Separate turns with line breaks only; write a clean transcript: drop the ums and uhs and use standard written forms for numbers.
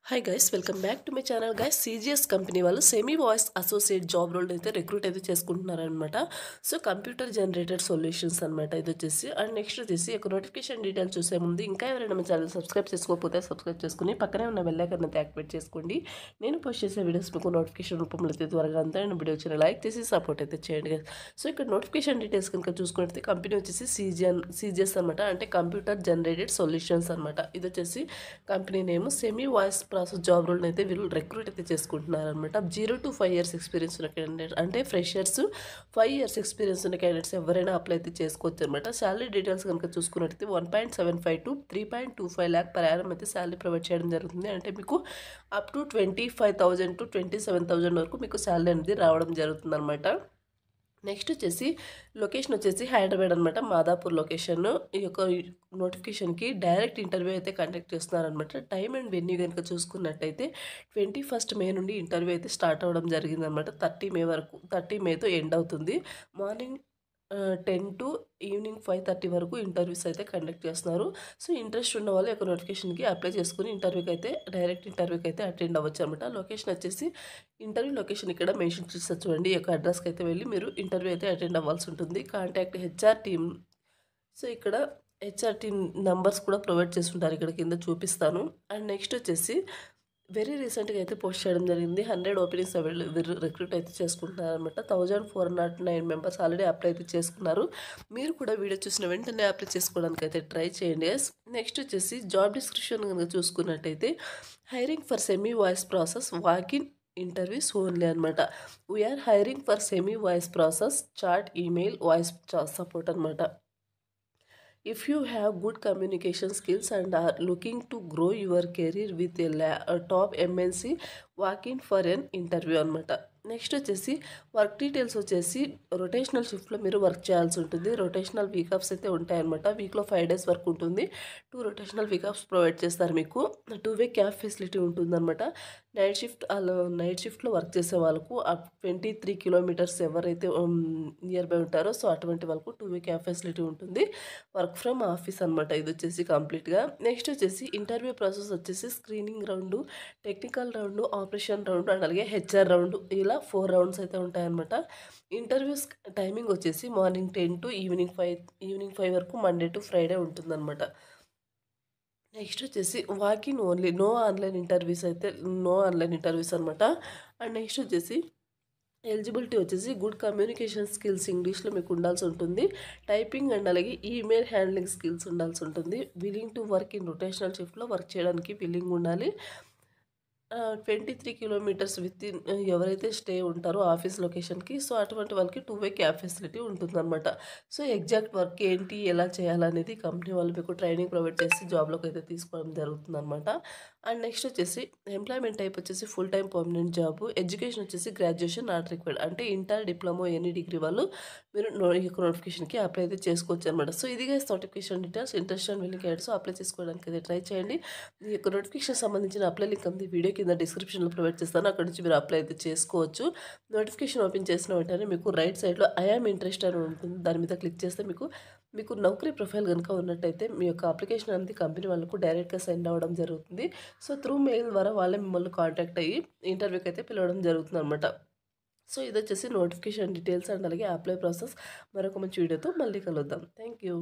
Hi guys, welcome back to my channel. Guys, CGS company వాళ్ళు semi voice associate job role అయితే recruit అయితే చేసుకుంటున్నారనమాట. So computer generated solutions అనమాట ఇది వచ్చేసి. అండ్ నెక్స్ట్ వచ్చేసి ఒక నోటిఫికేషన్ డీటెయిల్స్ చూసే ముందు ఇంకా ఎవరైనా మా ఛానల్ సబ్స్క్రైబ్ చేసుకోకపోతే సబ్స్క్రైబ్ చేసుకుని పక్కనే ఉన్న బెల్ ఐకాన్ అయితే యాక్టివేట్ చేసుకోండి. నేను పోస్ట్ చేసే వీడియోస్ మీకు నోటిఫికేషన్ రూపంలో అయితే త్వరగా అంతా అండ్ వీడియో వచ్చిన లైక్ చేసి సపోర్ట్ అయితే చేయండి గైస్. సో ఇక్కడ నోటిఫికేషన్ డీటెయిల్స్ కనుక చూసుకుంటే కంపెనీ వచ్చేసి సీజీఎస్ అనమాట, అంటే కంప్యూటర్ జనరేటెడ్ సొల్యూషన్స్ అనమాట. ఇది వచ్చేసి company name. Semi voice process job role అయితే వీళ్ళు రిక్రూట్ అయితే చేసుకుంటున్నారనమాట. 0 to 5 years ఎక్స్పీరియన్స్ ఉన్న క్యాండిడేట్, అంటే ఫ్రెషర్స్ 5 years ఎక్స్పీరియన్స్ ఉన్న క్యాండిడేట్స్ ఎవరైనా అప్లై అయితే చేసుకోవచ్చు అనమాట. శాలరీ డీటెయిల్స్ కనుక చూసుకున్నట్టయితే 1.75 to 3.25 lakh per annum అయితే శాలరీ ప్రొవైడ్ చేయడం జరుగుతుంది. అంటే మీకు అప్ టు 25,000 to 27,000 వరకు మీకు శాలరీ అనేది రావడం జరుగుతుంది అనమాట. నెక్స్ట్ వచ్చేసి లొకేషన్ వచ్చేసి హైదరాబాద్ అనమాట, మాదాపూర్ లొకేషన్. ఈ యొక్క నోటిఫికేషన్కి డైరెక్ట్ ఇంటర్వ్యూ అయితే కండక్ట్ చేస్తున్నారనమాట. టైం అండ్ వెన్యూ కనుక చూసుకున్నట్టయితే 21st May నుండి ఇంటర్వ్యూ అయితే స్టార్ట్ అవ్వడం జరిగిందనమాట. 30 May వరకు, 30 Mayతో ఎండ్ అవుతుంది. మార్నింగ్ 10 to ఈవినింగ్ 5:30 వరకు ఇంటర్వ్యూస్ అయితే కండక్ట్ చేస్తున్నారు. సో ఇంట్రెస్ట్ ఉన్న వాళ్ళు యొక్క నోటిఫికేషన్కి అప్లై చేసుకుని ఇంటర్వ్యూకి అయితే డైరెక్ట్ ఇంటర్వ్యూకి అయితే అటెండ్ అవ్వచ్చు అనమాట. లొకేషన్ వచ్చేసి ఇంటర్వ్యూ లొకేషన్ ఇక్కడ మెన్షన్ చేసి చూడండి. ఈ యొక్క అడ్రస్కి అయితే వెళ్ళి మీరు ఇంటర్వ్యూ అయితే అటెండ్ అవ్వాల్సి ఉంటుంది. Contact HR team. సో ఇక్కడ హెచ్ఆర్ టీమ్ నంబర్స్ కూడా ప్రొవైడ్ చేస్తుంటారు, ఇక్కడ కింద చూపిస్తాను. అండ్ నెక్స్ట్ వచ్చేసి వెరీ రీసెంట్గా అయితే పోస్ట్ చేయడం జరిగింది. 100 ఓపెనింగ్స్ రిక్రూట్ అయితే చేసుకుంటున్నారు అనమాట. 1409 మెంబర్స్ ఆల్రెడీ అప్లై అయితే చేసుకున్నారు. మీరు కూడా వీడియో చూసిన వెంటనే అప్లై చేసుకోవడానికి అయితే ట్రై చేయండి. నెక్స్ట్ వచ్చేసి జాబ్ డిస్క్రిప్షన్ కనుక చూసుకున్నట్టయితే hiring for semi voice process walk in interviews only అనమాట. We're hiring for semi voice process chat email voice support అనమాట. If you have good communication skills and are looking to grow your career with a top MNC, walk in for an interview అనమాట. Next వచ్చేసి work details వచ్చేసి rotational షిఫ్ట్లో మీరు work చేయాల్సి ఉంటుంది. Rotational week offs అయితే ఉంటాయన్నమాట. వీక్లో 5 days వర్క్ ఉంటుంది. 2 రొటేషనల్ వీక్ ఆఫ్స్ ప్రొవైడ్ చేస్తారు. మీకు 2-way క్యాబ్ ఫెసిలిటీ ఉంటుందన్నమాట. నైట్ షిఫ్ట్లో వర్క్ చేసే వాళ్ళకు 23 kilometers ఎవరైతే నియర్ బై ఉంటారో సో అటువంటి వాళ్ళకు 2-way క్యాబ్ ఫెసిలిటీ ఉంటుంది. వర్క్ ఫ్రమ్ ఆఫీస్ అనమాట ఇది వచ్చేసి కంప్లీట్గా. నెక్స్ట్ వచ్చేసి ఇంటర్వ్యూ ప్రాసెస్ వచ్చేసి screening round, technical round, operation round and అలాగే హెచ్ఆర్ రౌండ్, ఇలా 4 rounds అయితే ఉంటాయన్నమాట. ఇంటర్వ్యూస్ టైమింగ్ వచ్చేసి మార్నింగ్ 10 to ఈవినింగ్ 5 వరకు మండే టు ఫ్రైడే ఉంటుందన్నమాట. నెక్స్ట్ వచ్చేసి walk in only, no online interviews అనమాట. అండ్ నెక్స్ట్ వచ్చేసి ఎలిజిబిలిటీ వచ్చేసి గుడ్ కమ్యూనికేషన్ స్కిల్స్ ఇంగ్లీష్లో మీకు ఉండాల్సి ఉంటుంది. టైపింగ్ అండ్ అలాగే ఈమెయిల్ హ్యాండ్లింగ్ స్కిల్స్ ఉండాల్సి ఉంటుంది. Willing to work in rotational షిఫ్ట్లో వర్క్ చేయడానికి విల్లింగ్ ఉండాలి. 23 kilometers విత్ ఇన్ ఎవరైతే స్టే ఉంటారో ఆఫీస్ లొకేషన్కి సో అటువంటి వాళ్ళకి 2-way క్యాబ్ ఫెసిలిటీ ఉంటుందన్నమాట. సో ఎగ్జాక్ట్ వర్క్ ఏంటి, ఎలా చేయాలనేది కంపెనీ వాళ్ళు మీకు ట్రైనింగ్ ప్రొవైడ్ చేసి జాబ్లోకి అయితే తీసుకోవడం జరుగుతుందన్నమాట. అండ్ నెక్స్ట్ వచ్చేసి ఎంప్లాయ్మెంట్ టైప్ వచ్చేసి full time permanent job. Education వచ్చేసి గ్రాడ్యుయేషన్ నాట్ రిక్వైర్డ్, అంటే ఇంటర్, డిప్లొమా, ఎనీ డిగ్రీ వాళ్ళు మీరు ఈ యొక్క నోటిఫికేషన్కి అప్లై అయితే చేసుకోవచ్చు అనమాట. సో ఇది guys notification details. Interest and willing candidates apply చేసుకోవడానికి అయితే ట్రై చేయండి. ఈ యొక్క నోటిఫికేషన్ సంబంధించిన అప్లై లింక్ అంది వీడియో కింద డిస్క్రిప్షన్లో ప్రొవైడ్ చేస్తాను. అక్కడ నుంచి మీరు అప్లై అయితే చేసుకోవచ్చు. నోటిఫికేషన్ ఓపెన్ చేసిన వెంటనే మీకు రైట్ సైడ్లో ఐ యామ్ ఇంట్రెస్ట్ అని ఉంటుంది. దాని మీద క్లిక్ చేస్తే మీకు నౌకరీ ప్రొఫైల్ కనుక ఉన్నట్టయితే మీ యొక్క అప్లికేషన్ అనేది కంపెనీ వాళ్ళకు డైరెక్ట్గా సెండ్ అవ్వడం జరుగుతుంది. సో త్రూ మెయిల్ ద్వారా వాళ్ళే మిమ్మల్ని కాంటాక్ట్ అయ్యి ఇంటర్వ్యూకి అయితే పిలవడం జరుగుతుంది అనమాట. సో ఇది వచ్చేసి నోటిఫికేషన్ డీటెయిల్స్ అండ్ అలాగే అప్లై ప్రాసెస్. మరొక మంచి వీడియోతో మళ్ళీ కలుద్దాం. Thank you.